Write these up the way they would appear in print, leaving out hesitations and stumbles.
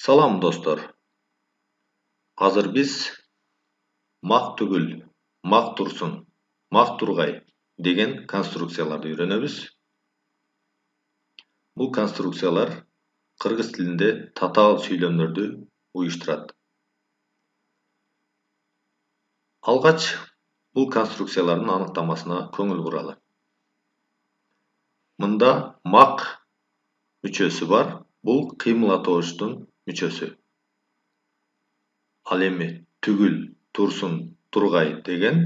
Salam dostlar. Азыр биз мак түгүл, мак турсун, мак тургай деген конструкцияларды үйрөнөбүз. Бул конструкциялар кыргыз тилинде татаал сүйлөмдөрдү уюштурат. Алгач бул конструкциялардын аныктамасына көңүл буралы. Мында мак мүчөсү бар. Бул кыймылдатоочтун мүчөсү. Ал эми түгүл, турсун, тургай деген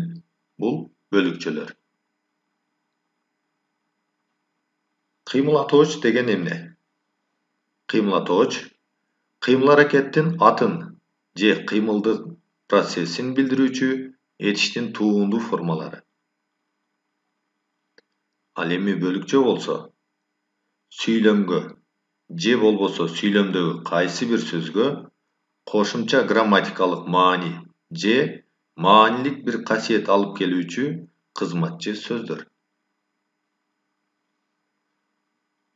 бул бөлүкчөлөр. Кыймылдатооч деген эмне? Кыймылдатооч кыймыл аракеттин атын же кыймылдык процессин билдирүүчү этиштин туундуу формалары. Ал эми бөлүкчө болсо сүйлөмгө же болбосо сүйлөмдөгү кайсы бир сөзгө кошумча грамматикалык маани же маанилик бир касиет алып келүүчү кызматчы сөздөр.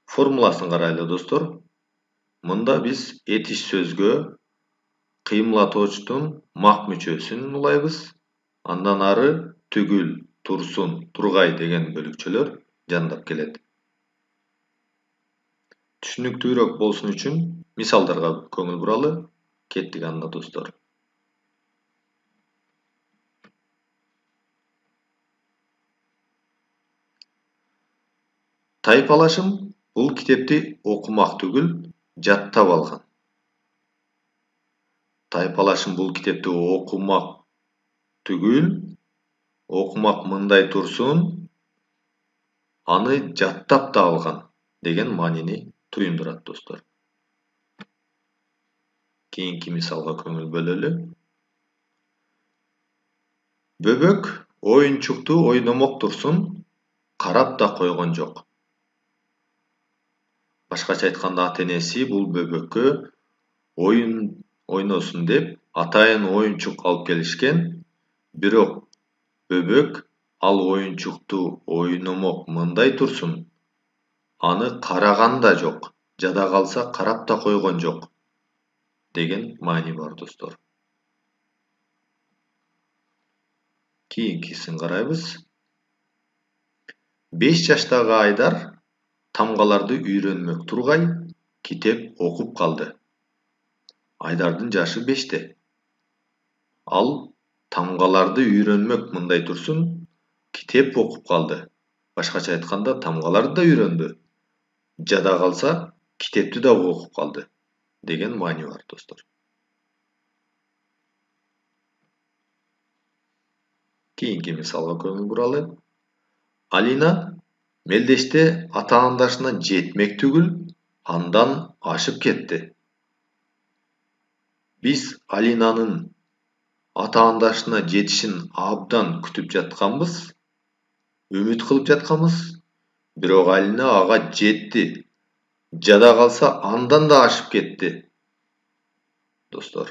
Формуласын карайлы достор. Мында биз этиш сөзгө кыймылдатоочтун мак мүчөсүн улайбыз. Андан ары түгүл, турсун, тургай деген бөлүкчөлөр жандап келет. Түшүнүктүүрөөк болсун үчүн мисалдарга көңүл буралы. Кеттик анда достор. Тайпалашым бул китепти окумак түгүл, жаттап алган. Тайпалашым бул китепти окумак түгүл, окумак мындай турсун, аны жаттап да алган деген маанини туюндурат достор. Кийинки мисалга көңүл бөлөлү. Бөбөк оюнчукту ойномок турсун, карап да койгон жок. Башкача айтканда ата-энеси бул бөбөккө оюн ойносун деп атайын оюнчук алып келишкен, бирок бөбөк ал оюнчукту ойномок мындай турсун, аны караган да жок, жада калса карап да койгон жок деген маани бар достор. Кийинкисин карайбыз. 5 жаштагы Айдар тамгаларды үйрөнмөк тургай китеп окуп калды. Айдардын жашы 5те. Ал тамгаларды үйрөнмөк мындай турсун, китеп окуп калды. Башкача айтканда тамгаларды да үйрөндү. Жада калса китепти да окуп калды деген маани бар достор. Кийинки мисалга көңүл буралы. Алина мелдеште ата-андашына жетмек түгүл, андан ашып кетти. Биз Алинанын ата-андашына жетишин абдан күтүп жатканбыз, үмүт кылып жатканбыз, бирок Алина ага жетти. Жада калса андан да ашып кетти. Достор.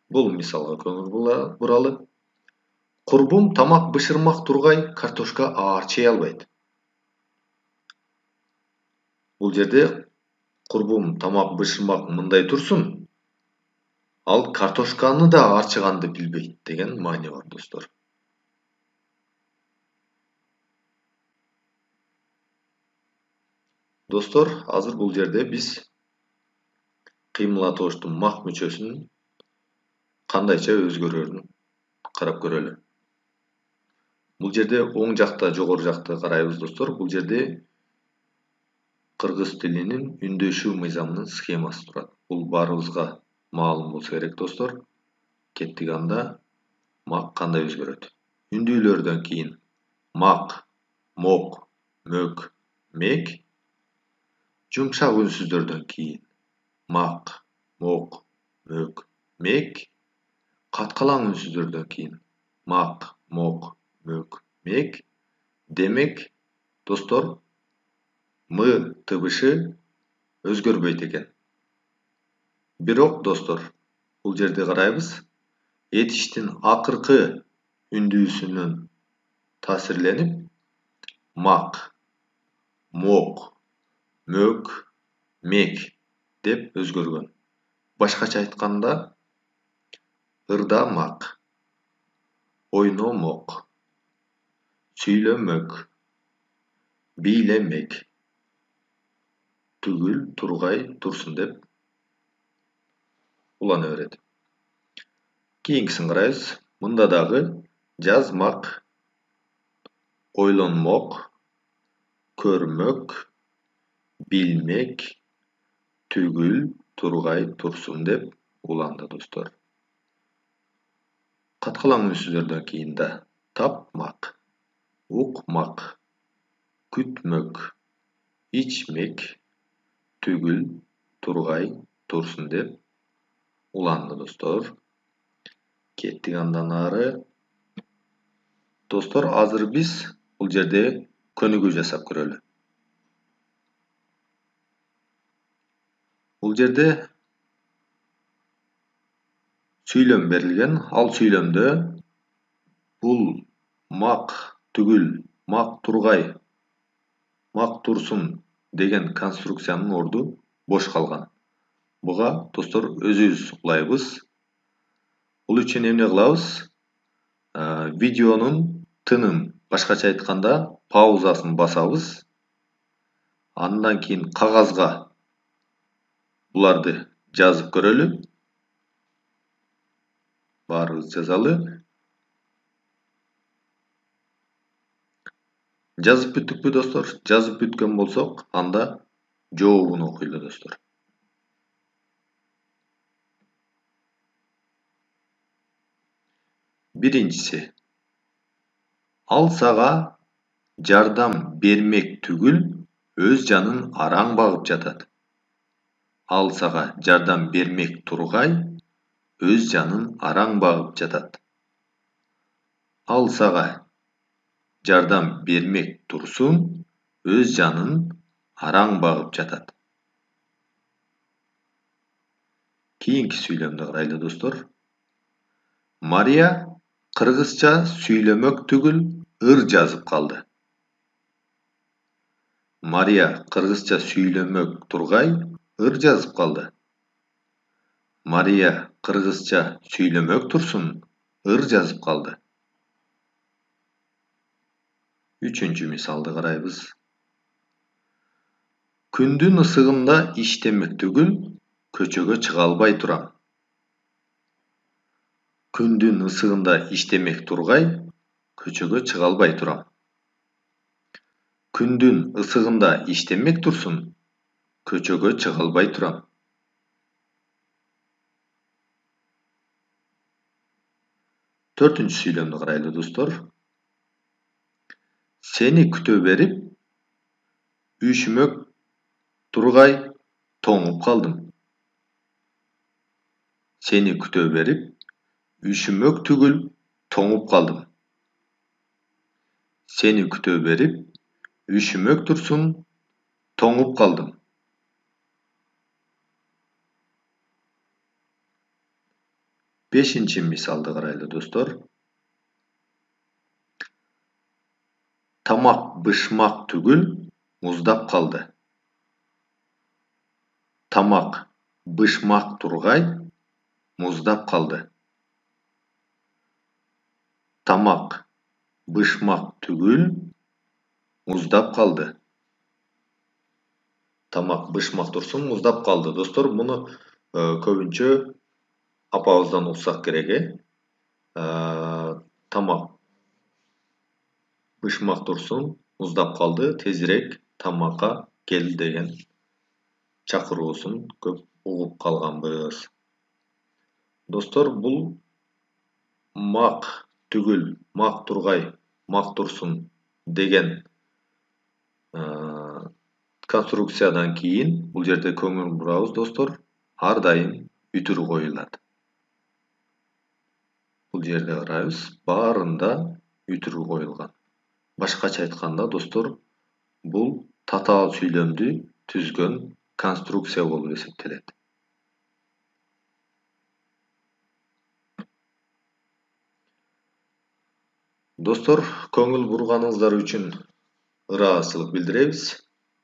Бул мисалга көңүл буралы. Курбум тамак бышырмак тургай картошка аарчый албайт. Бул жерде курбум тамак бышырмак мындай турсун, ал картошканы да аарчыганды билбейт деген маани бар достор. Достор, азыр бул жерде биз кыймылдатоочтун мак мүчөсүнүн кандайча өзгөрөрүн карап көрөлү. Бул жерде оң жакта, жогору жакта карайбыз достор. Бул жерде кыргыз тилинин үндөшүү мыйзамынын схемасы турат. Бул баарыбызга маалым болсо керек достор. Кеттик анда. Мак кандай өзгөрөт? Үндүүлөрдөн кийин мак, мок, мөк, мек. Жумшак үнсүздөрдөн кийин мак, мок, мөк, мек. Каткалаң үнсүздөрдөн кийин мак, мок, мөк, мек. Демек, достор, м тыбышы өзгөрбөйт экен. Бирок, достор, бул жерде карайбыз. Этиштин акыркы үндүүсүнөн таасирленип, мак, мок, мөк, мек деп өзгөргөн. Башкача айтканда ырдамак, ойномок, сүйлөмөк, бийлемек, түгүл, тургай, турсун деп улана берет. Кийинкисин карайбыз. Мында дагы жазмак, ойлонмок, көрмөк, билмек, түгүл, тургай, турсун деп уланды достор. Каткаланган сөздөрдөн кийин да тапмак, укмак, күтмөк, ичмек, түгүл, тургай, турсун деп уланды достор. Кеттик андан ары. Достор, азыр биз бул жерде көнүгүү жасап көрөлү. Бул жерде сүйлөм берилген. Ал сүйлөмдө бул мак, түгүл, мак, тургай, мак, турсун деген конструкциянын орду бош калган. Буга достор өзүбүз улайбыз. Бул үчүн эмне кылабыз? Видеонун тынын, башкача айтканда паузасын басабыз. Андан кийин кагазга буларды жазып көрөлү. Баарыбыз жазалы. Жазып бүттүкпү достор? Жазып бүткөн болсок, анда жообун окуйлу достор. Биринчиси. Ал сага жардам бермек түгүл, өз жанын араң багып жатат. Ал сага жардам бермек тургай, өз жанын араң багып жатат. Ал сага жардам бермек турсун, өз жанын араң багып жатат. Кийинки сүйлөмдү карайлы достор. Мария кыргызча сүйлөмөк түгүл, ыр жазып калды. Мария кыргызча сүйлөмөк тургай, ыр жазып калды. Мария кыргызча сүйлөмөк турсун, ыр жазып калды. Үчүнчү мисалды карайбыз. Күндүн ысыгында иштемек түгүл, көчөгө чыга албай турам. Күндүн ысыгында иштемек тургай, көчөгө чыга албай турам. Күндүн ысыгында иштемек турсун, көчөгө чыга албай турам. Төртүнчү сүйлөмдү карайлы достор. Сени күтө берип, үшмөк тургай тоңуп калдым. Сени күтө берип, үшмөк түгүл тоңуп калдым. Сени күтө берип, үшмөк турсун, тоңуп калдым. Бешинчи мисалды карайлы достор. Тамак бышмак түгүл, муздап калды. Тамак бышмак тургай, муздап калды. Тамак бышмак түгүл, муздап калды. Тамак бышмак турсун, муздап калды. Достор, муну көбүнчө апабыздан уксак керек, Тамак бышмак турсун, муздап калды, тезирээк тамакка кел деген чакыруусун көп угуп калганбыз. Достор, бул мак түгүл, мак тургай, мак турсун деген конструкциядан кийин бул жерде көңүл бурабыз достор, ар дайым үтүр коюлат. Бул жерде карайбыз, баарында үтүр коюлган. Башкача айтканда достор, бул татаал сүйлөмдү түзгөн конструкция болуп эсептелет. Достор, көңүл бурганыңыздар үчүн ыраазычылык билдиребиз.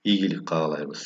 ийгилик каалайбыз.